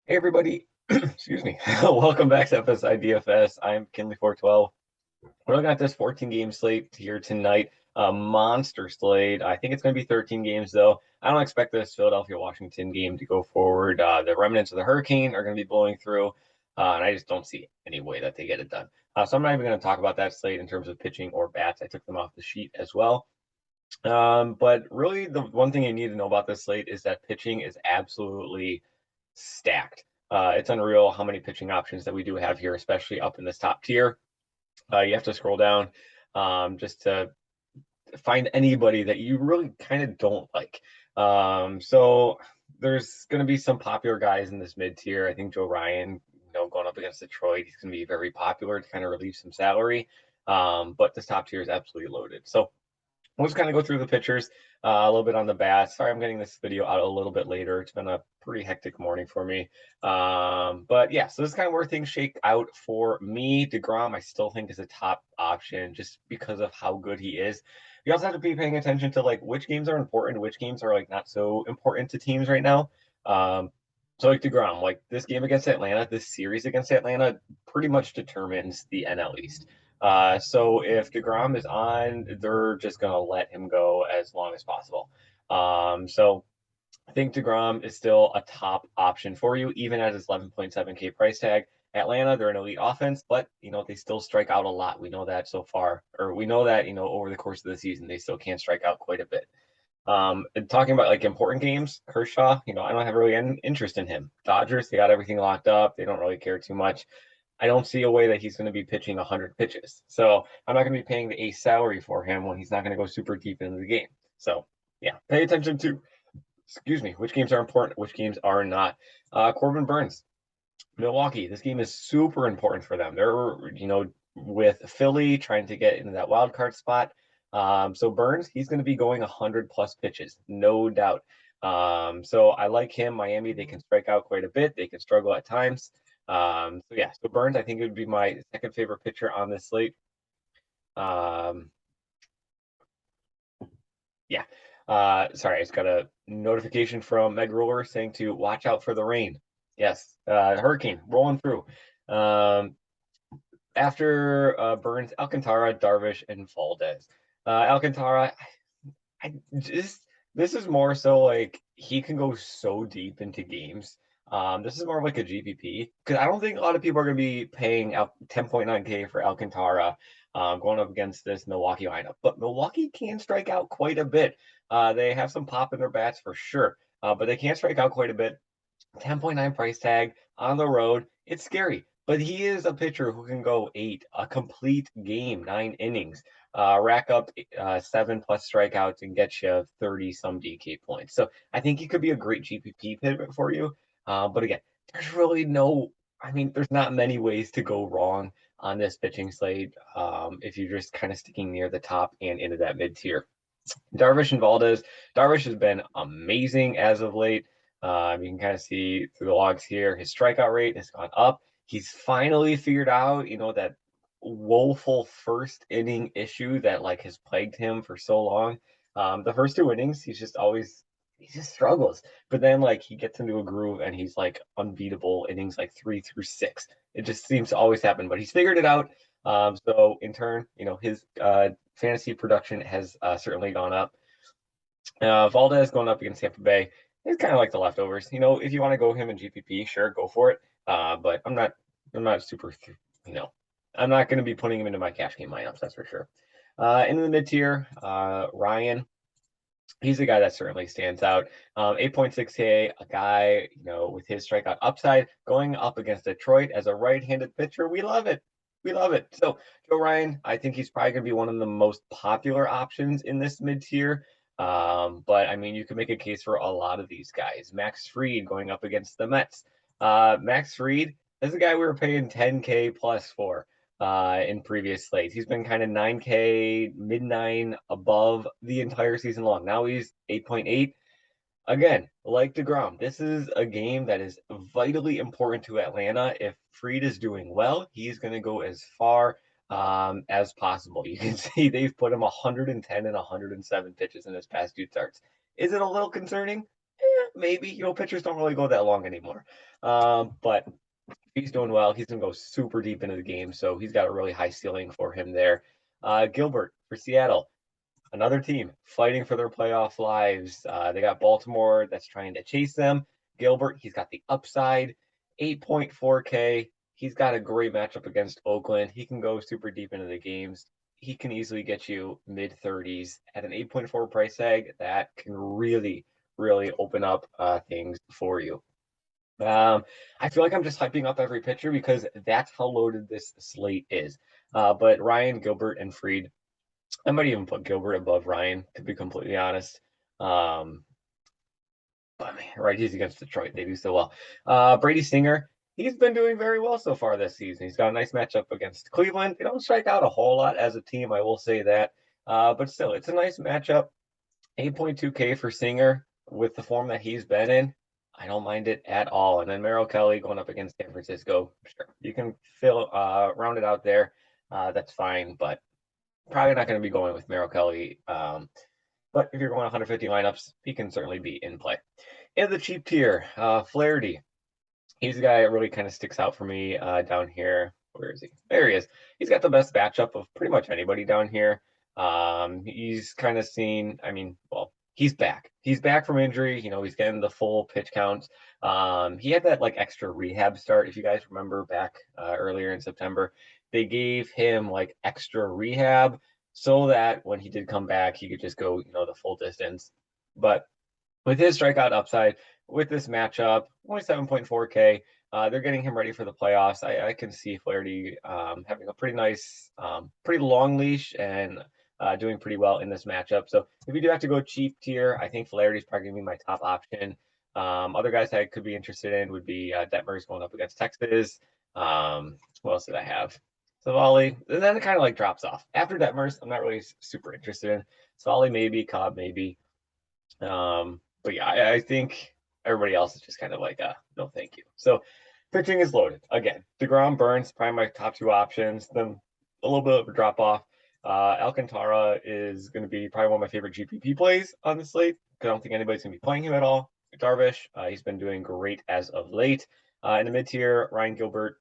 Hey everybody, excuse me. Welcome back to FSi DFS. I'm Kinley412. We're looking at this 14 game slate here tonight. A monster slate. I think it's going to be 13 games though. I don't expect this Philadelphia Washington game to go forward. The remnants of the hurricane are going to be blowing through, and I just don't see any way that they get it done. So I'm not even going to talk about that slate in terms of pitching or bats. I took them off the sheet as well. But really, the one thing you need to know about this slate is that pitching is absolutely stacked. It's unreal how many pitching options that we do have here, especially up in this top tier. You have to scroll down just to find anybody that you really kind of don't like. So there's going to be some popular guys in this mid tier. I think Joe Ryan, going up against Detroit, he's going to be very popular to kind of relieve some salary. But this top tier is absolutely loaded. So we'll just kind of go through the pitchers, a little bit on the bats. Sorry, I'm getting this video out a little bit later. It's been a pretty hectic morning for me. But yeah, so this is kind of where things shake out for me. DeGrom, I still think is a top option just because of how good he is. You also have to be paying attention to like which games are important, which games are like not so important to teams right now. So like DeGrom, like this game against Atlanta, this series against Atlanta pretty much determines the NL East. So if DeGrom is on, they're just going to let him go as long as possible. So I think DeGrom is still a top option for you, even at his 11.7K price tag. Atlanta, they're an elite offense, but they still strike out a lot. We know that so far, or we know that over the course of the season, they still can strike out quite a bit. And talking about like important games, Kershaw, I don't have really any interest in him. Dodgers, they got everything locked up. They don't really care too much. I don't see a way that he's going to be pitching 100 pitches. So I'm not going to be paying the ace salary for him when he's not going to go super deep into the game. So yeah, pay attention to, excuse me, which games are important, which games are not. Corbin Burns, Milwaukee, this game is super important for them. They're, with Philly trying to get into that wild card spot. So Burns, he's going to be going 100 plus pitches, no doubt. So I like him. Miami, they can strike out quite a bit. They can struggle at times. So yeah, so Burns, I think it would be my second favorite pitcher on this slate. Um, yeah. Sorry, I just got a notification from Meg Ruler saying to watch out for the rain. Yes, hurricane rolling through. Um, After Burns, Alcantara, Darvish, and Valdez. Alcantara, I just this is more so like he can go so deep into games. This is more of like a GPP because I don't think a lot of people are going to be paying 10.9K for Alcantara going up against this Milwaukee lineup. But Milwaukee can strike out quite a bit. They have some pop in their bats for sure, but they can strike out quite a bit. 10.9 price tag on the road. It's scary, but he is a pitcher who can go a complete game, 9 innings, rack up 7+ strikeouts and get you 30 some DK points. So I think he could be a great GPP pivot for you. But again, there's really there's not many ways to go wrong on this pitching slate if you're just kind of sticking near the top and into that mid tier. Darvish and Valdez. Darvish has been amazing as of late. You can kind of see through the logs here, his strikeout rate has gone up. He's finally figured out, that woeful first inning issue that like has plagued him for so long. The first 2 innings, he just struggles. But then like he gets into a groove and he's like unbeatable innings like 3 through 6. It just seems to always happen, but he's figured it out. So in turn, his fantasy production has certainly gone up. Valdez going up against Tampa Bay is kind of like the leftovers. If you want to go him in GPP, sure, go for it. But I'm not super, you know, I'm not going to be putting him into my cash game lineups. That's for sure. In the mid tier, Ryan, he's a guy that certainly stands out. 8.6K, a guy, with his strikeout upside going up against Detroit as a right-handed pitcher. We love it. We love it. So Joe Ryan, I think he's probably going to be one of the most popular options in this mid tier. But I mean, you can make a case for a lot of these guys. Max Fried going up against the Mets. Max Fried is a guy we were paying 10K plus for in previous slates. He's been kind of 9K, mid 9 above the entire season long. Now he's 8.8. Again, like DeGrom, this is a game that is vitally important to Atlanta. If Fried is doing well, he's going to go as far as possible. You can see they've put him 110 and 107 pitches in his past 2 starts. Is it a little concerning? maybe, you know, pitchers don't really go that long anymore. But he's doing well. He's going to go super deep into the game, so he's got a really high ceiling for him there. Gilbert for Seattle, another team fighting for their playoff lives. They got Baltimore that's trying to chase them. Gilbert, he's got the upside, 8.4K. He's got a great matchup against Oakland. He can go super deep into the games. He can easily get you mid 30s at an 8.4 price tag. That can really, really open up things for you. I feel like I'm just hyping up every pitcher because that's how loaded this slate is. But Ryan, Gilbert, and Fried, I might even put Gilbert above Ryan, to be completely honest. But man, right, he's against Detroit. They do so well. Brady Singer, he's been doing very well so far this season. He's got a nice matchup against Cleveland. They don't strike out a whole lot as a team, I will say that. But still, it's a nice matchup. 8.2K for Singer with the form that he's been in. I don't mind it at all. And then Merrill Kelly going up against San Francisco. Sure, you can round it out there. That's fine, but probably not going to be going with Merrill Kelly. But if you're going 150 lineups, he can certainly be in play. In the cheap tier, Flaherty. He's the guy that really kind of sticks out for me down here. Where is he? There he is. He's got the best matchup of pretty much anybody down here. He's kind of seen, I mean, well, he's back. He's back from injury. You know, he's getting the full pitch count. He had that like extra rehab start. If you guys remember back earlier in September, they gave him like extra rehab so that when he did come back, he could just go, you know, the full distance. But with his strikeout upside, with this matchup, only 7.4K, they're getting him ready for the playoffs. I can see Flaherty having a pretty nice, pretty long leash and doing pretty well in this matchup. So if you do have to go cheap tier, I think Flaherty's probably going to be my top option. Other guys I could be interested in would be Detmers going up against Texas. Who else did I have? Savali, and then it kind of like drops off. After Detmers, I'm not really super interested in. Savali maybe, Cobb maybe. But yeah, I think everybody else is just kind of like, no, thank you. So pitching is loaded. Again, DeGrom, Burns, probably my top two options. Then a little bit of a drop off. Alcantara is going to be probably one of my favorite GPP plays on the slate because I don't think anybody's going to be playing him at all. Darvish, he's been doing great as of late. In the mid tier, Ryan Gilbert,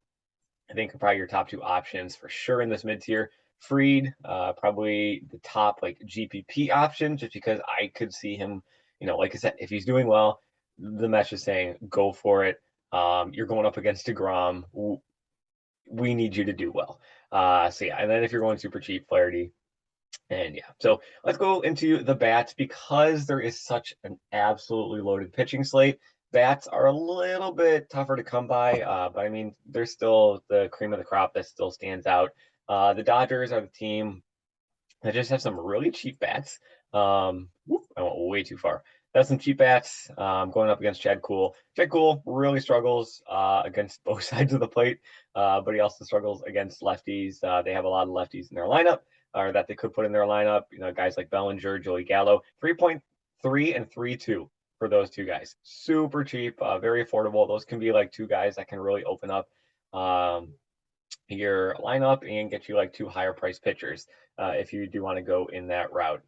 I think are probably your top two options for sure in this mid tier. Fried, probably the top like GPP option, just because I could see him, you know, like I said, if he's doing well, the match is saying go for it. You're going up against DeGrom. We need you to do well. So yeah, and then if you're going super cheap, Flaherty. And yeah, so let's go into the bats because there is such an absolutely loaded pitching slate. Bats are a little bit tougher to come by, but I mean, they're still the cream of the crop that still stands out. The Dodgers are the team that just have some really cheap bats. I went way too far. That's some cheap bats going up against Chad Kuhl. Chad Kuhl really struggles against both sides of the plate, but he also struggles against lefties. They have a lot of lefties in their lineup, or that they could put in their lineup. You know, guys like Bellinger, Joey Gallo, 3.3 and 3.2 for those two guys. Super cheap, very affordable. Those can be like two guys that can really open up your lineup and get you like two higher price pitchers if you do want to go in that route.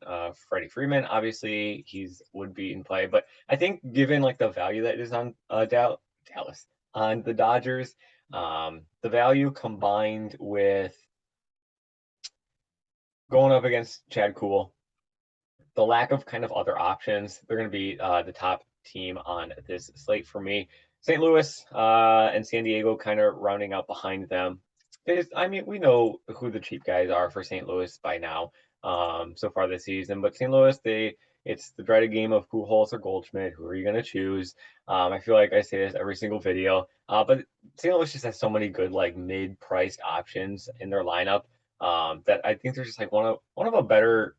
Freddie Freeman, obviously, would be in play, but I think given like the value that is on Dallas on the Dodgers, the value combined with going up against Chad Kuhl, the lack of kind of other options, they're going to be the top team on this slate for me. St. Louis and San Diego kind of rounding out behind them. I mean, we know who the cheap guys are for St. Louis by now, so far this season. But St. Louis, it's the dreaded game of Pujols or Goldschmidt. Who are you going to choose? I feel like I say this every single video, but St. Louis just has so many good like mid-priced options in their lineup that I think they're just like one of a better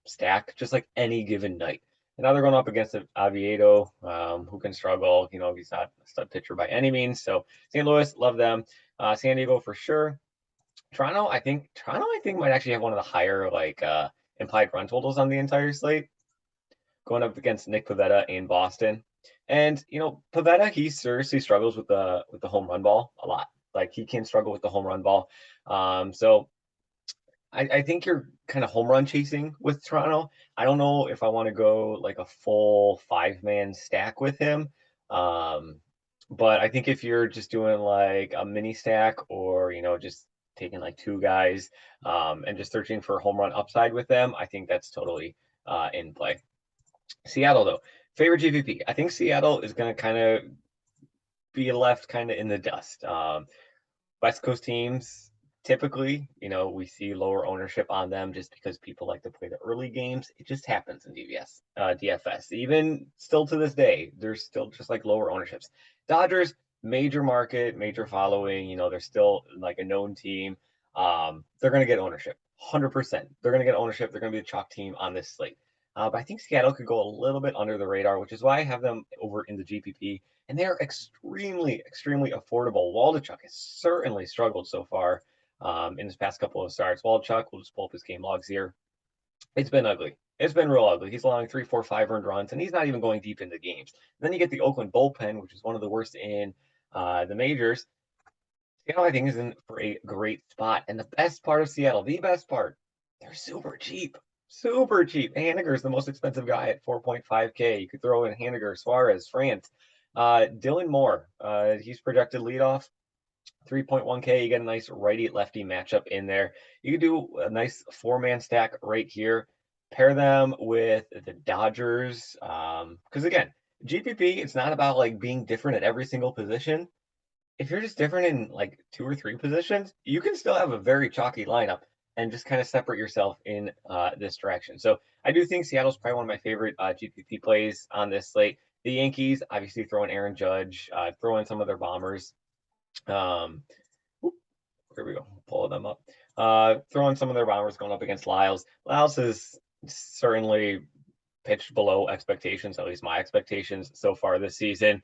stack, just like any given night. And now they're going up against Oviedo, who can struggle. You know, he's not a stud pitcher by any means. So St. Louis, love them. San Diego for sure. Toronto, I think might actually have one of the higher like implied run totals on the entire slate, going up against Nick Pivetta in Boston. And you know, Pivetta, he seriously struggles with the home run ball a lot. Like he can struggle with the home run ball. So I think you're kind of home run chasing with Toronto. I don't know if I want to go like a full 5-man stack with him. Um, but I think if you're just doing like a mini stack or, just taking like two guys and just searching for home run upside with them, I think that's totally in play. Seattle, though, favorite GPP. I think Seattle is going to kind of be left kind of in the dust. West Coast teams, typically, we see lower ownership on them just because people like to play the early games. It just happens in DFS. Even still to this day, there's still just like lower ownerships. Dodgers, major market, major following. They're still like a known team. They're going to get ownership, 100%. They're going to get ownership. They're going to be a chalk team on this slate. But I think Seattle could go a little bit under the radar, which is why I have them over in the GPP, and they're extremely, extremely affordable. Waldichuk has certainly struggled so far in his past couple of starts. Waldichuk, we'll just pull up his game logs here. It's been ugly. It's been real ugly. He's allowing 3, 4, 5 earned runs, and he's not even going deep into games. And then you get the Oakland bullpen, which is one of the worst in the majors. Seattle, I think, is in for a great spot. And the best part of Seattle, the best part, they're super cheap. Super cheap. Haniger is the most expensive guy at 4.5K. You could throw in Haniger, Suarez, France. Dylan Moore, he's projected leadoff, 3.1K. You get a nice righty-lefty matchup in there. You could do a nice 4-man stack right here. Pair them with the Dodgers. Because again, GPP, it's not about like being different at every single position. If you're just different in like 2 or 3 positions, you can still have a very chalky lineup and just kind of separate yourself in this direction. So I do think Seattle's probably one of my favorite GPP plays on this slate. The Yankees, obviously, throw in Aaron Judge, throw in some of their bombers. Here we go, pull them up. Throw in some of their bombers going up against Lyles. Lyles has certainly pitched below expectations, at least my expectations so far this season.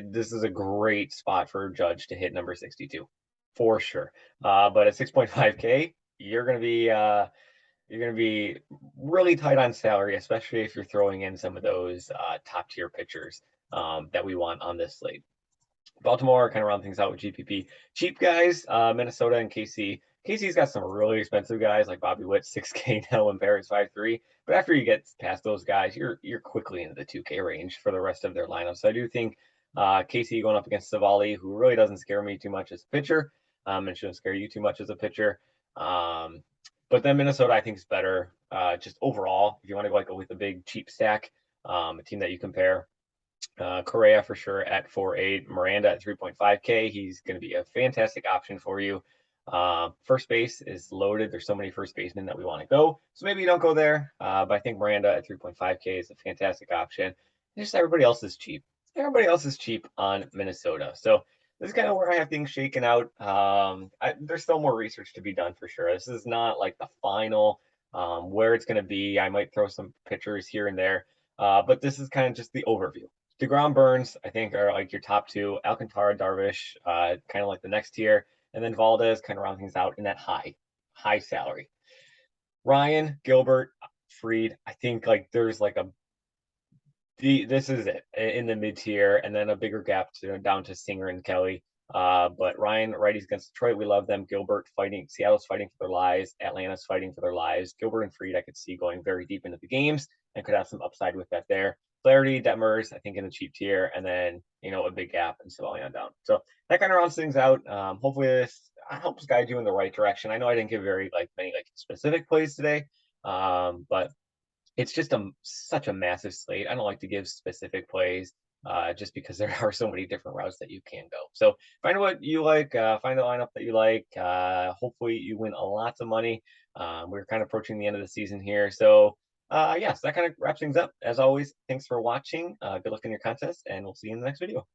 This is a great spot for Judge to hit number 62 for sure. But at 6.5K, you're going to be really tight on salary, especially if you're throwing in some of those top tier pitchers that we want on this slate. Baltimore kind of round things out with GPP. Cheap guys, Minnesota and KC. KC's got some really expensive guys like Bobby Witt, 6K now, and Barrett's 5.3. But after you get past those guys, you're quickly into the 2K range for the rest of their lineup. So I do think KC going up against Savali, who really doesn't scare me too much as a pitcher, and shouldn't scare you too much as a pitcher. But then Minnesota, I think, is better just overall. If you want to go like with a big cheap stack, a team that you compare. Correa for sure at 4.8, Miranda at 3.5K. He's going to be a fantastic option for you. First base is loaded. There's so many first basemen that we want to go. So maybe you don't go there. But I think Miranda at 3.5K is a fantastic option. Just everybody else is cheap. Everybody else is cheap on Minnesota. So this is kind of where I have things shaken out. There's still more research to be done for sure. This is not like the final where it's going to be. I might throw some pitchers here and there. But this is kind of just the overview. DeGrom, Burns, I think, are like your top two. Alcantara, Darvish, kind of like the next tier. And then Valdez kind of round things out in that high salary. Ryan, Gilbert, Fried, I think like there's like this is it in the mid tier, and then a bigger gap down to Singer and Kelly. But Ryan, righties against Detroit, we love them. Gilbert fighting, Seattle's fighting for their lives. Atlanta's fighting for their lives. Gilbert and Fried, I could see going very deep into the games and could have some upside with that there. Flaherty, Detmers, I think in the cheap tier, and then a big gap and Savali on down. So that kind of rounds things out. Hopefully this helps guide you in the right direction. I know I didn't give very many specific plays today, but it's just such a massive slate. I don't like to give specific plays just because there are so many different routes that you can go. So find what you like, find the lineup that you like. Hopefully you win a lot of money. We're kind of approaching the end of the season here. So yes, that kind of wraps things up. As always, thanks for watching. Good luck in your contest, and we'll see you in the next video.